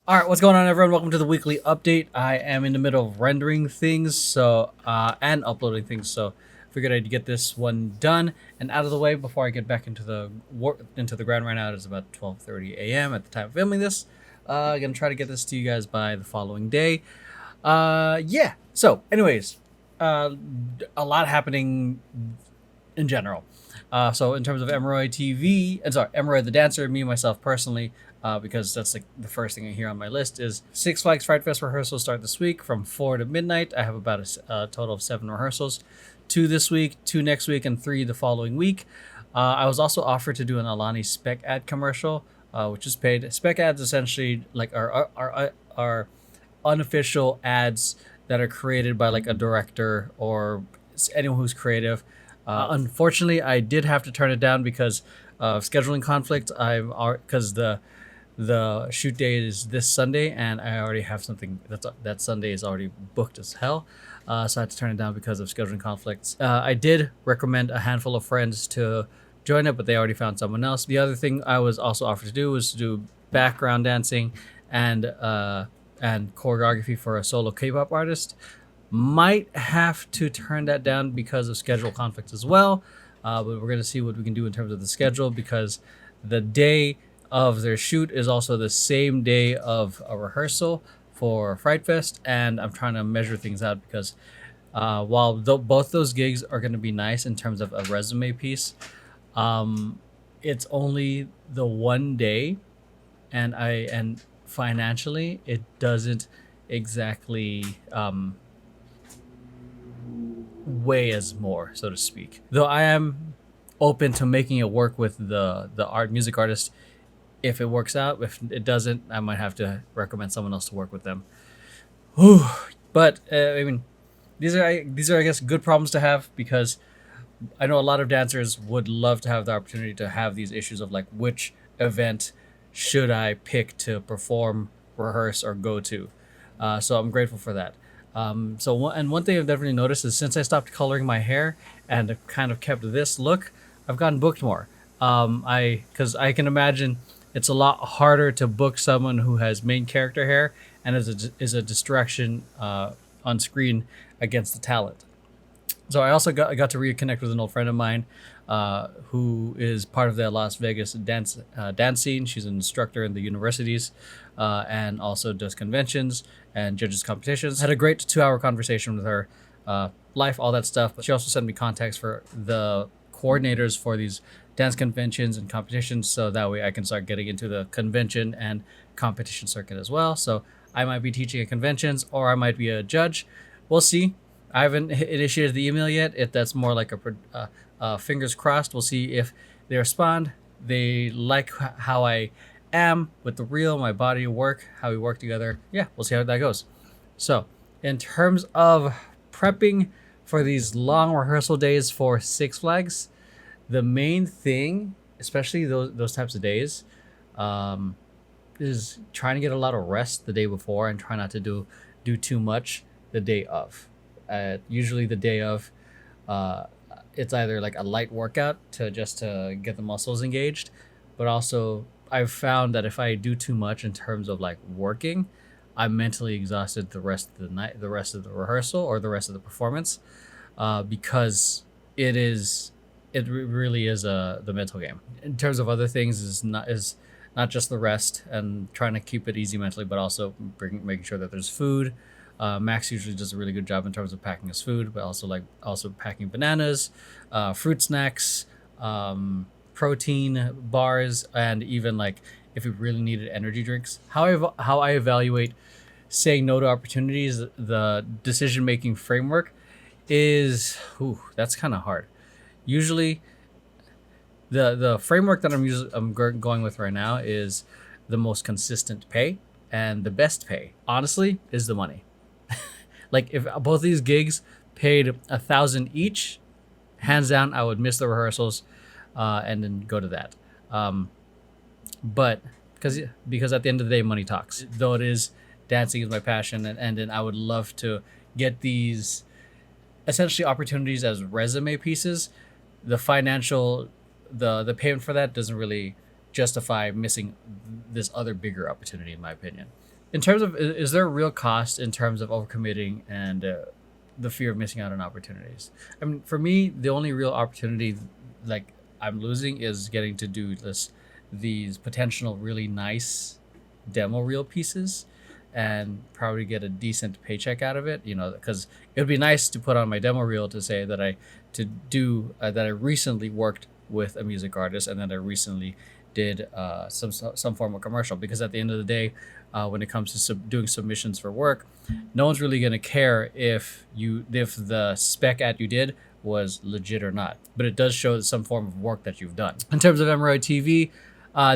All right, what's going on, everyone? Welcome to the weekly update. I am in the middle of rendering things, and uploading things, so figured I'd get this one done and out of the way before I get back into the ground. Right now, it is about 12:30 a.m. at the time of filming this. Gonna try to get this to you guys by the following day. Yeah. So, anyways, uh, a lot happening in general. So in terms of Emeroy TV, and sorry, Emeroy the dancer, me myself personally, because that's like the first thing I hear on my list is Six Flags Fright Fest rehearsals start this week from 4 to midnight. I have about a total of 7 rehearsals, 2 this week, 2 next week, and 3 the following week. I was also offered to do an Alani spec ad commercial, which is paid. Spec ads essentially like are unofficial ads that are created by like a director or anyone who's creative. Unfortunately, I did have to turn it down because of scheduling conflict. Because the shoot day is this Sunday, and I already have something that Sunday is already booked as hell. So I had to turn it down because of scheduling conflicts. I did recommend a handful of friends to join it, but they already found someone else. The other thing I was also offered to do was to do background dancing and choreography for a solo K-pop artist. Might have to turn that down because of schedule conflicts as well. But we're going to see what we can do in terms of the schedule, because the day of their shoot is also the same day of a rehearsal for Fright Fest. And I'm trying to measure things out because while both those gigs are going to be nice in terms of a resume piece, it's only the one day, and financially it doesn't exactly weigh as more, so to speak. Though I am open to making it work with the music artist if it works out. If it doesn't, I might have to recommend someone else to work with them. Whew. But I mean, these are I guess good problems to have, because I know a lot of dancers would love to have the opportunity to have these issues of like, which event should I pick to perform, rehearse, or go to. So I'm grateful for that. One thing I've definitely noticed is since I stopped coloring my hair and kind of kept this look, I've gotten booked more. Because I can imagine it's a lot harder to book someone who has main character hair and is a distraction on screen against the talent. So I also got to reconnect with an old friend of mine, who is part of the Las Vegas dance scene. She's an instructor in the universities, and also does conventions and judges competitions. Had a great 2-hour conversation with her, life, all that stuff. But she also sent me contacts for the coordinators for these dance conventions and competitions, so that way I can start getting into the convention and competition circuit as well. So I might be teaching at conventions, or I might be a judge. We'll see. I haven't initiated the email yet. If that's more like fingers crossed. We'll see if they respond. They like how I am with the reel, my body work, how we work together. Yeah, we'll see how that goes. So, in terms of prepping for these long rehearsal days for Six Flags, the main thing, especially those types of days, is trying to get a lot of rest the day before and try not to do too much the day of. Usually the day of, it's either like a light workout to get the muscles engaged, but also I've found that if I do too much in terms of like working, I'm mentally exhausted the rest of the night, the rest of the rehearsal, or the rest of the performance, because really is the mental game. In terms of other things, is not just the rest and trying to keep it easy mentally, but also making sure that there's food. Max usually does a really good job in terms of packing his food, but also packing bananas, fruit snacks, protein bars, and even like if we really needed energy drinks. How I evaluate saying no to opportunities, the decision making framework is that's kind of hard. Usually, the framework that I'm going with right now is the most consistent pay, and the best pay, honestly, is the money. Like if both these gigs paid 1,000 each, hands down, I would miss the rehearsals, and then go to that. But because at the end of the day, money talks. Though it is dancing is my passion, and then I would love to get these essentially opportunities as resume pieces. The financial, the payment for that doesn't really justify missing this other bigger opportunity, in my opinion. in terms of, is there a real cost in terms of overcommitting and the fear of missing out on opportunities? I mean, for me, the only real opportunity like I'm losing is getting to do these potential really nice demo reel pieces and probably get a decent paycheck out of it, you know, because it would be nice to put on my demo reel to say that that I recently worked with a music artist and that I recently did some form of commercial, because at the end of the day, when it comes to doing submissions for work, no one's really going to care if the spec ad you did was legit or not, but it does show some form of work that you've done. In terms of Emeroy TV,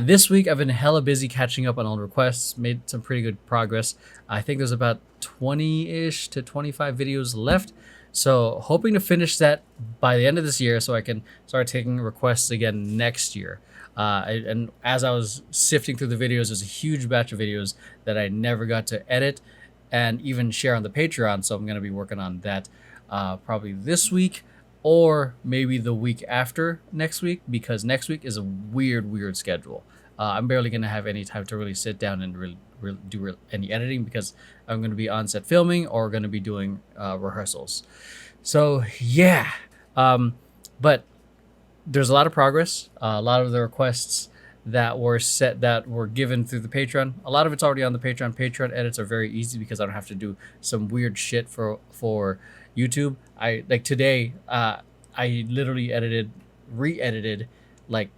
this week I've been hella busy catching up on all requests, made some pretty good progress. I think there's about 20-ish to 25 videos left. So hoping to finish that by the end of this year so I can start taking requests again next year. And as I was sifting through the videos, there's a huge batch of videos that I never got to edit and even share on the Patreon. So I'm going to be working on that probably this week or maybe the week after next week, because next week is a weird schedule. I'm barely going to have any time to really sit down and really do any editing, because I'm going to be on set filming or going to be doing rehearsals. So yeah, but there's a lot of progress. A lot of the requests that were given through the Patreon, a lot of it's already on the Patreon. Patreon edits are very easy because I don't have to do some weird shit for YouTube. I like today, I literally re-edited like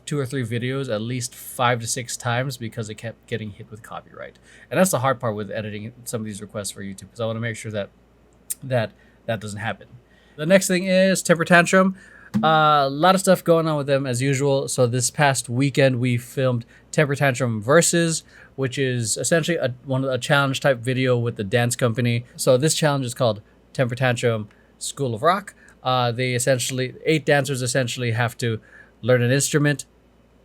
2 or 3 videos at least 5 to 6 times because it kept getting hit with copyright. And that's the hard part with editing some of these requests for YouTube, because I want to make sure that doesn't happen. The next thing is Temper Tantrum. A lot of stuff going on with them as usual. So this past weekend we filmed Temper Tantrum Versus, which is essentially a challenge type video with the dance company. So this challenge is called Temper Tantrum School of Rock. 8 dancers essentially have to learn an instrument,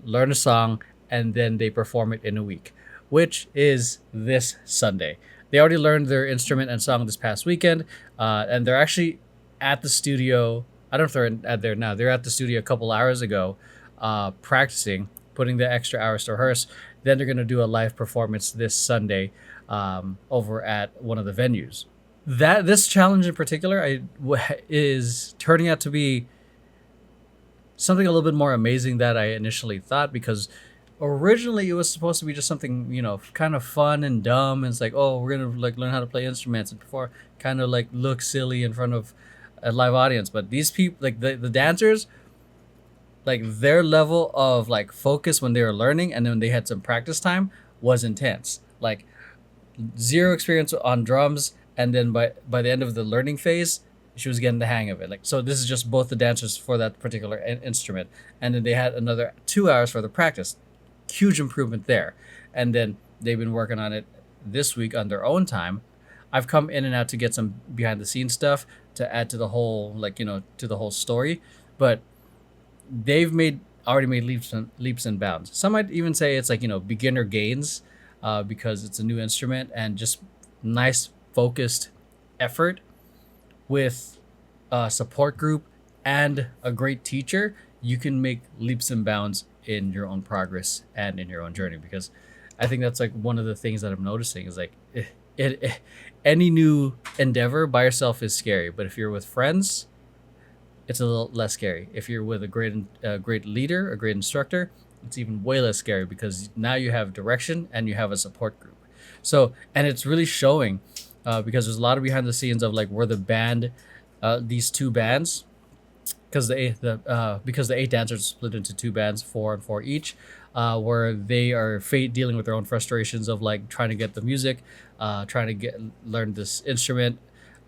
learn a song, and then they perform it in a week, which is this Sunday. They already learned their instrument and song this past weekend, and they're actually at the studio. I don't know if they're at there now. They're at the studio a couple hours ago, practicing, putting the extra hours to rehearse. Then they're going to do a live performance this Sunday over at one of the venues. This challenge in particular is turning out to be something a little bit more amazing than I initially thought, because originally it was supposed to be just something, you know, kind of fun and dumb. And it's like, oh, we're going to like learn how to play instruments and perform, kind of like look silly in front of a live audience. But these people, like the dancers, like their level of like focus when they were learning and then when they had some practice time was intense. Like zero experience on drums, and then by the end of the learning phase, she was getting the hang of it. Like, so this is just both the dancers for that particular instrument, and then they had another 2 hours for the practice. Huge improvement there. And then they've been working on it this week on their own time. I've come in and out to get some behind the scenes stuff to add to the whole, like, you know, to the whole story, but they've already made leaps and bounds. Some might even say it's like, you know, beginner gains, because it's a new instrument and just nice focused effort with a support group and a great teacher. You can make leaps and bounds in your own progress and in your own journey, because I think that's like one of the things that I'm noticing is like any new endeavor by yourself is scary, but if you're with friends, it's a little less scary. If you're with a great leader, a great instructor, it's even way less scary, because now you have direction and you have a support group. So, and it's really showing, because there's a lot of behind the scenes of like where the band, these 2 bands, because the 8 dancers split into 2 bands, 4 and 4 each, where they are dealing with their own frustrations of like trying to get the music, trying to learn this instrument,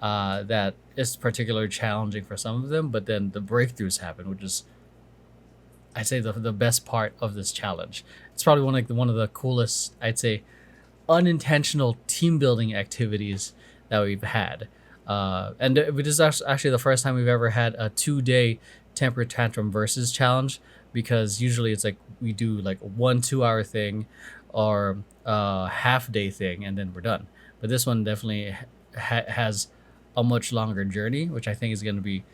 that is particularly challenging for some of them. But then the breakthroughs happen, which is, I'd say, the best part of this challenge. It's probably one of the coolest, I'd say, unintentional team building activities that we've had. And it is actually the first time we've ever had a 2-day Temper Tantrum Versus challenge, because usually it's like we do like 1 2-hour thing or a half-day thing and then we're done. But this one definitely has a much longer journey, which I think is going to be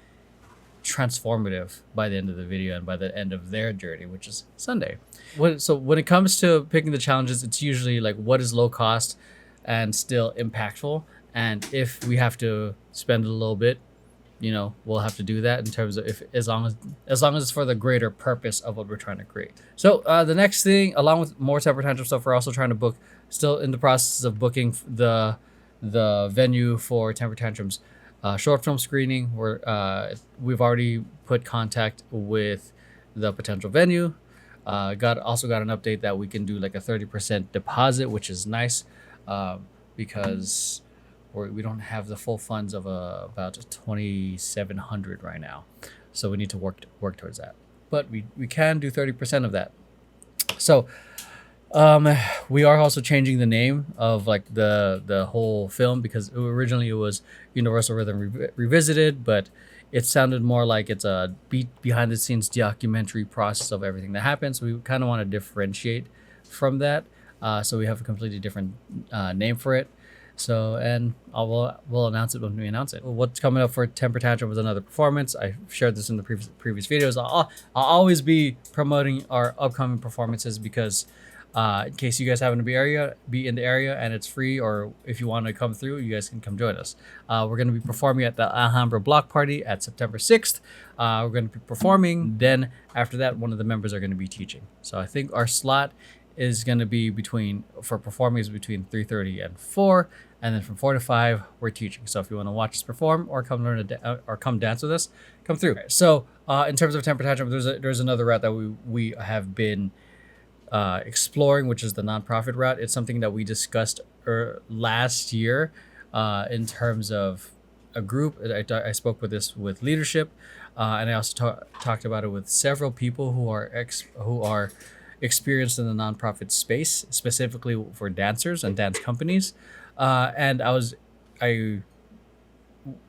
transformative by the end of the video and by the end of their journey, which is Sunday. So when it comes to picking the challenges, it's usually like, what is low cost? and still impactful. And if we have to spend a little bit, we'll have to do that in terms of if as long as it's for the greater purpose of what we're trying to create. So the next thing, along with more Temper Tantrum stuff, we're also trying to book. Still in the process of booking the venue for Temper Tantrums short film screening. We've already put contact with the potential venue. Got an update that we can do like a 30% deposit, which is nice, because we don't have the full funds of about 2,700 right now, so we need to work towards that. But we can do 30% of that. So we are also changing the name of like the whole film, because originally it was Universal Rhythm Revisited, but it sounded more like it's a behind the scenes documentary process of everything that happens. So we kind of want to differentiate from that. So we have a completely different name for it. So, and we'll announce it when we announce it. What's coming up for Temper Tantrum was another performance. I shared this in the previous videos. I'll always be promoting our upcoming performances, because in case you guys happen to be in the area and it's free, or if you want to come through, you guys can come join us. We're going to be performing at the Alhambra Block Party at September 6th. We're going to be performing. Then after that, one of the members are going to be teaching. So I think our slot is going to be between 3:30 and 4, and then from 4 to 5 we're teaching. So if you want to watch us perform or come learn or come dance with us, come through. So in terms of Temper Tantrum, there's another route that we have been exploring, which is the nonprofit route. It's something that we discussed last year in terms of a group. I spoke with leadership, and I also talked about it with several people who are experienced in the nonprofit space, specifically for dancers and dance companies. And I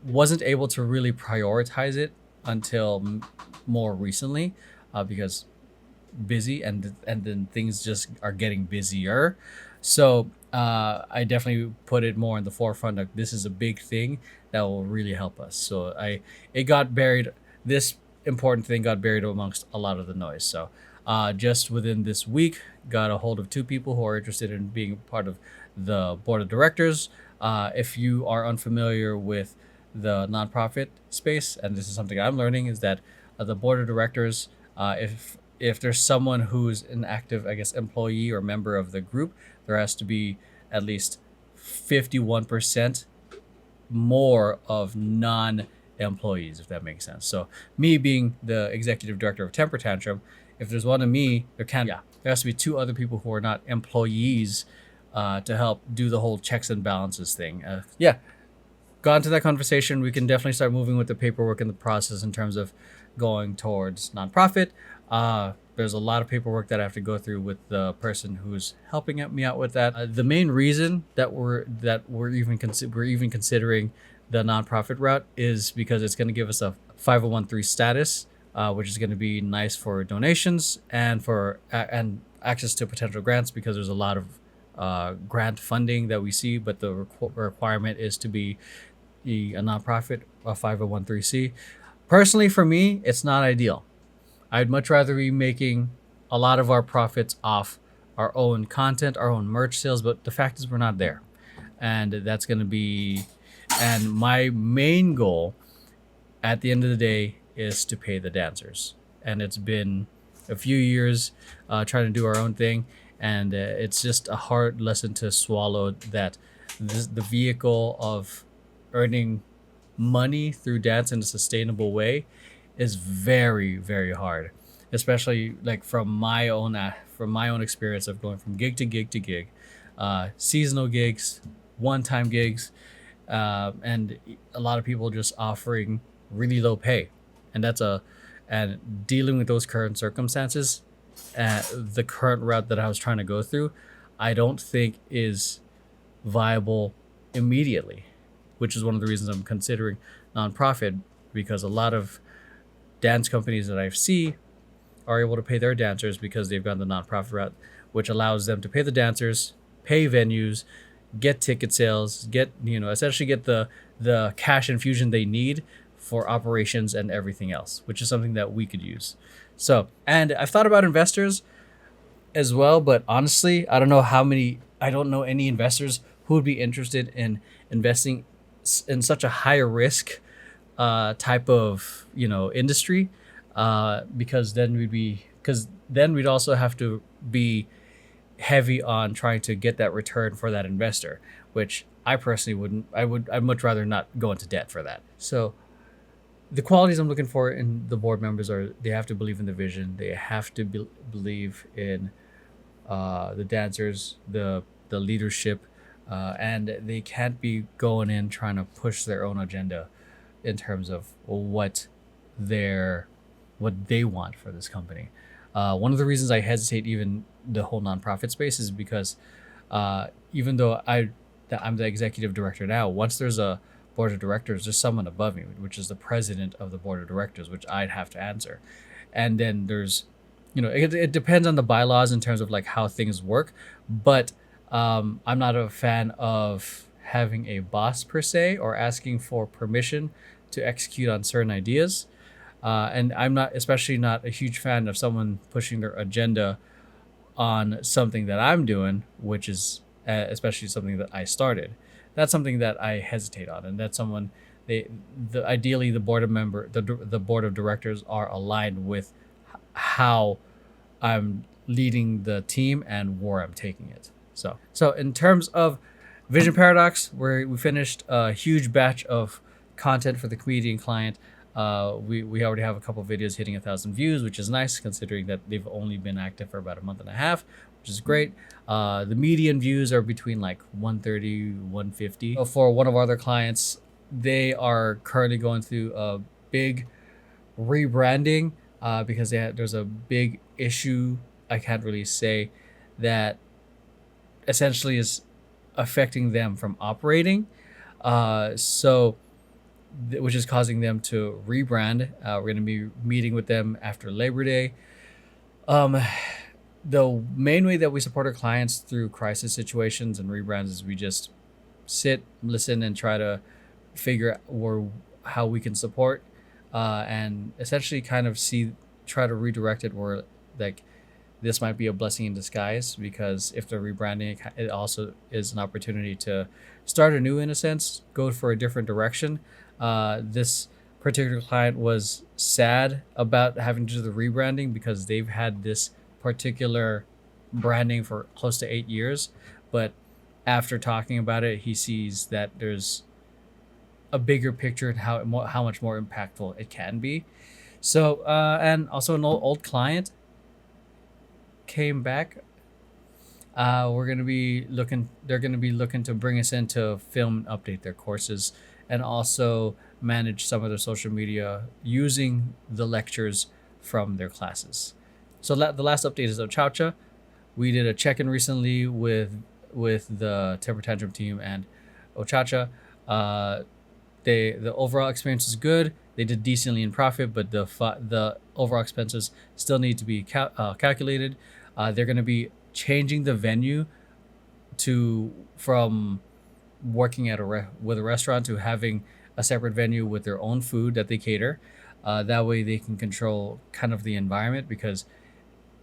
wasn't able to really prioritize it until more recently, because busy, and then things just are getting busier. So I definitely put it more in the forefront. Like, this is a big thing that will really help us. So this important thing got buried amongst a lot of the noise. So just within this week, got a hold of 2 people who are interested in being part of the board of directors. If you are unfamiliar with the nonprofit space, and this is something I'm learning, is that the board of directors, if there's someone who's an active, I guess, employee or member of the group, there has to be at least 51% more of non-employees, if that makes sense. So me being the executive director of Temper Tantrum, if there's one of me, there has to be 2 other people who are not employees to help do the whole checks and balances thing. Got into that conversation. We can definitely start moving with the paperwork and the process in terms of going towards nonprofit. There's a lot of paperwork that I have to go through with the person who's helping me out with that. The main reason that we're even considering the nonprofit route is because it's going to give us a 501(c)(3) status, which is going to be nice for donations and for and access to potential grants, because there's a lot of grant funding that we see, but the requirement is to be a nonprofit, a 501(c)(3). Personally, for me, it's not ideal. I'd much rather be making a lot of our profits off our own content, our own merch sales, but the fact is we're not there. And that's going to be, and my main goal at the end of the day is to pay the dancers. And it's been a few years trying to do our own thing, and it's just a hard lesson to swallow that the vehicle of earning money through dance in a sustainable way is very, very hard, especially like from my own experience of going from gig to gig to gig, seasonal gigs, one-time gigs, and a lot of people just offering really low pay, and dealing with those current circumstances. The current route that I was trying to go through, I don't think is viable immediately, which is one of the reasons I'm considering nonprofit, because a lot of dance companies that I see are able to pay their dancers because they've gone the nonprofit route, which allows them to pay the dancers, pay venues, get ticket sales, essentially get the cash infusion they need for operations and everything else, which is something that we could use. So, and I've thought about investors as well, but honestly, I don't know any investors who would be interested in investing in such a high risk type of industry, because then we'd also have to be heavy on trying to get that return for that investor, which I personally wouldn't. I'd much rather not go into debt for that. So the qualities I'm looking for in the board members are they have to believe in the vision, they have to believe in the dancers, the leadership, and they can't be going in trying to push their own agenda in terms of what they want for this company. One of the reasons I hesitate even the whole nonprofit space is because even though I'm the executive director now, once there's a board of directors, there's someone above me, which is the president of the board of directors, which I'd have to answer. And then there's, it depends on the bylaws in terms of like how things work, but I'm not a fan of having a boss per se or asking for permission to execute on certain ideas. And I'm not, especially not a huge fan of someone pushing their agenda on something that I'm doing, which is especially something that I started. That's something that I hesitate on, and that's someone ideally the the board of directors are aligned with how I'm leading the team and where I'm taking it. So in terms of Vision Paradox, we finished a huge batch of content for the comedian client. We already have a couple videos hitting 1,000 views, which is nice considering that they've only been active for about a month and a half, which is great. The median views are between like 130, 150. For one of our other clients, they are currently going through a big rebranding because there's a big issue, I can't really say, that essentially is affecting them from operating. Which is causing them to rebrand. We're going to be meeting with them after Labor Day. The main way that we support our clients through crisis situations and rebrands is we just sit, listen, and try to figure out how we can support, and essentially kind of try to redirect it where like this might be a blessing in disguise, because if they're rebranding, it also is an opportunity to start anew in a sense, go for a different direction. This particular client was sad about having to do the rebranding because they've had this particular branding for close to 8 years. But after talking about it, he sees that there's a bigger picture and how much more impactful it can be. So, and also an old client came back. They're going to be looking to bring us in to film and update their courses, and also manage some of their social media using the lectures from their classes. So the last update is Ochacha. We did a check-in recently with the Temper Tantrum team and Ochacha. The overall experience is good. They did decently in profit, but the overall expenses still need to be calculated. They're going to be changing the venue from working with a restaurant to having a separate venue with their own food that they cater. That way they can control kind of the environment, because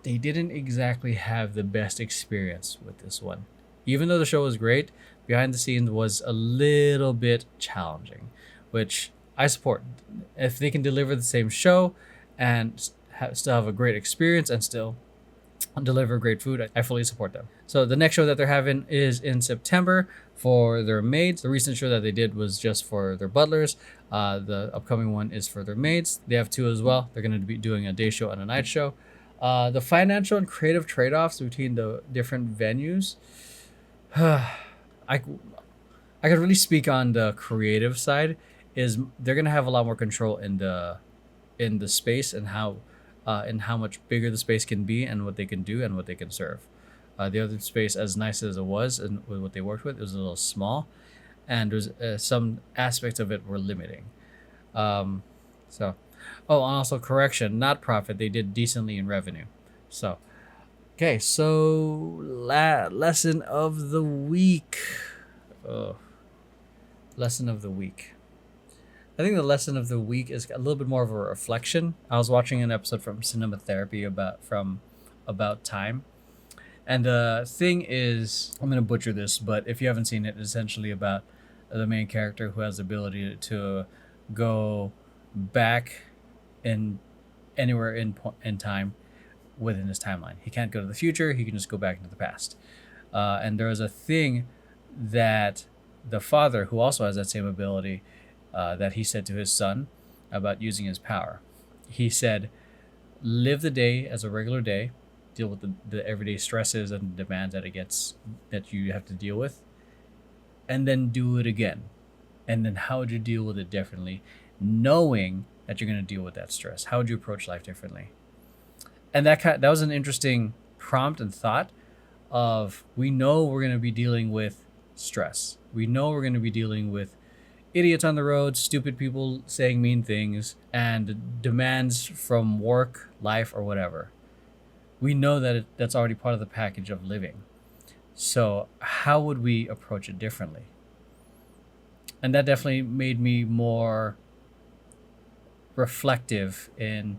they didn't exactly have the best experience with this one. Even though the show was great, behind the scenes was a little bit challenging, which I support. If they can deliver the same show and still have a great experience and still deliver great food, I fully support them. So the next show that they're having is in September for their maids. The recent show that they did was just for their butlers. The upcoming one is for their maids. They have two as well. They're going to be doing a day show and a night show. The financial and creative trade-offs between the different venues, I could really speak on the creative side. Is they're going to have a lot more control in the space and how much bigger the space can be and what they can do and what they can serve. The other space, as nice as it was and with what they worked with, it was a little small, and there's some aspects of it were limiting. And also correction, not profit. They did decently in revenue. So, okay, so lesson of the week. Lesson of the week. I think the lesson of the week is a little bit more of a reflection. I was watching an episode from Cinema Therapy about time, And the thing is, I'm gonna butcher this, but if you haven't seen it, it's essentially about the main character who has the ability to go back in anywhere in time within his timeline. He can't go to the future. He can just go back into the past. And there was a thing that the father, who also has that same ability, that he said to his son about using his power. He said, "Live the day as a regular day, deal with the everyday stresses and demands that you have to deal with, and then do it again. And then how would you deal with it differently, knowing that you're going to deal with that stress? How would you approach life differently?" And that was an interesting prompt and thought of, we know we're going to be dealing with stress. We know we're going to be dealing with idiots on the road, stupid people saying mean things, and demands from work, life, or whatever. We know that that's already part of the package of living. So how would we approach it differently? And that definitely made me more reflective in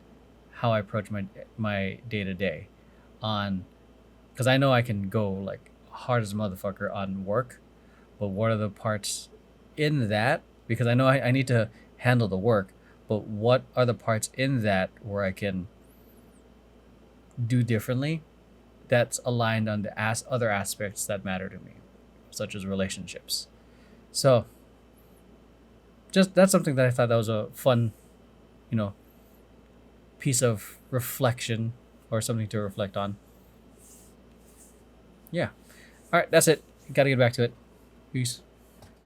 how I approach my day to day, on because I know I can go like hard as a motherfucker on work, but what are the parts in that? Because I know I need to handle the work, but what are the parts in that where I can do differently, that's aligned on the other aspects that matter to me, such as relationships. So just that's something that I thought that was a fun, you know, piece of reflection or something to reflect on. Yeah. All right, that's it. Got to get back to it. Peace.